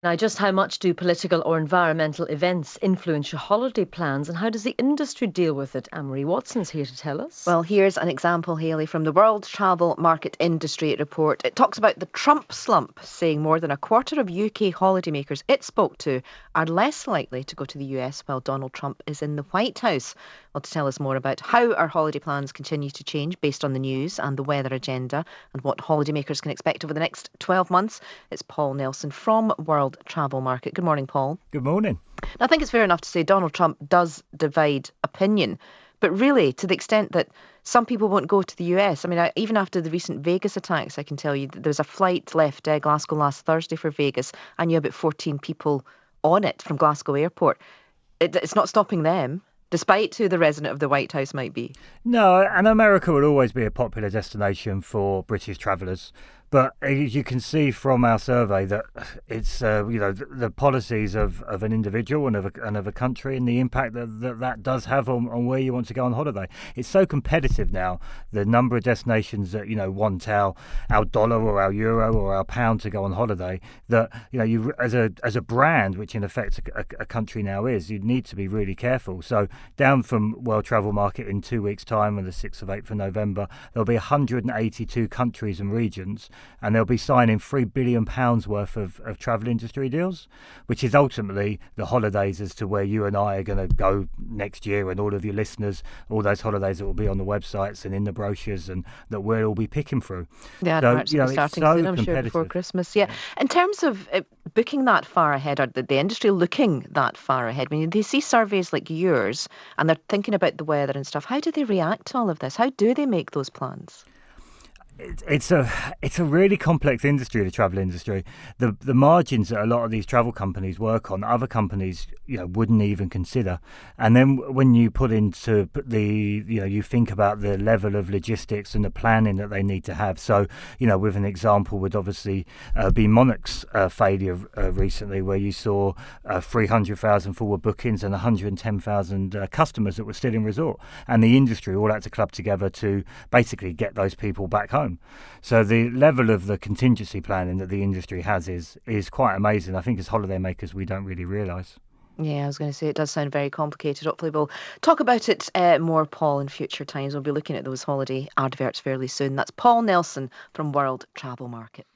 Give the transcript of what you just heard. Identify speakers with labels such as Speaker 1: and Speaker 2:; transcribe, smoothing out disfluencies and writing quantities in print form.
Speaker 1: Now, just how much do political or environmental events influence your holiday plans, and how does the industry deal with it? Anne-Marie Watson's here to tell us.
Speaker 2: Well, here's an example, Hayley, from the World Travel Market Industry Report. It talks about the Trump slump, saying more than a quarter of UK holidaymakers it spoke to are less likely to go to the US while Donald Trump is in the White House. Well, to tell us more about how our holiday plans continue to change based on the news and the weather agenda and what holidaymakers can expect over the next 12 months, it's Paul Nelson from World Travel Market. Good morning, Paul.
Speaker 3: Good morning.
Speaker 2: Now, I think it's fair enough to say Donald Trump does divide opinion. But really, to the extent that some people won't go to the US. I mean, even after the recent Vegas attacks, I can tell you that there was a flight left Glasgow last Thursday for Vegas. I knew about 14 people on it from Glasgow Airport. It's not stopping them, despite who the resident of the White House might be.
Speaker 3: No, and America will always be a popular destination for British travellers. But as you can see from our survey that it's the policies of an individual and of a country and the impact that does have on where you want to go on holiday. It's so competitive now. The number of destinations that want our dollar or our euro or our pound to go on holiday, that you as a brand, which in effect a country now is, you need to be really careful. So down from World Travel Market in 2 weeks' time, on the 6th of 8th of November, there'll be 182 countries and regions. And they'll be signing £3 billion worth of travel industry deals, which is ultimately the holidays as to where you and I are going to go next year, and all of your listeners, all those holidays that will be on the websites and in the brochures and that we'll all be picking through.
Speaker 2: Yeah,
Speaker 3: so,
Speaker 2: it's starting
Speaker 3: so
Speaker 2: soon, I'm sure, before Christmas. Yeah. In terms of booking that far ahead, or the industry looking that far ahead, when they see surveys like yours and they're thinking about the weather and stuff, how do they react to all of this? How do they make those plans?
Speaker 3: It's a really complex industry, the travel industry. The margins that a lot of these travel companies work on, other companies wouldn't even consider. And then when you put into you think about the level of logistics and the planning that they need to have. So with an example would obviously be Monarch's failure recently, where you saw 300,000 forward bookings and 110,000 customers that were still in resort, and the industry all had to club together to basically get those people back home. So the level of the contingency planning that the industry has is quite amazing. I think as holidaymakers we don't really realise.
Speaker 2: Yeah, I was going to say it does sound very complicated. Hopefully we'll talk about it more, Paul, in future times. We'll be looking at those holiday adverts fairly soon. That's Paul Nelson from World Travel Market.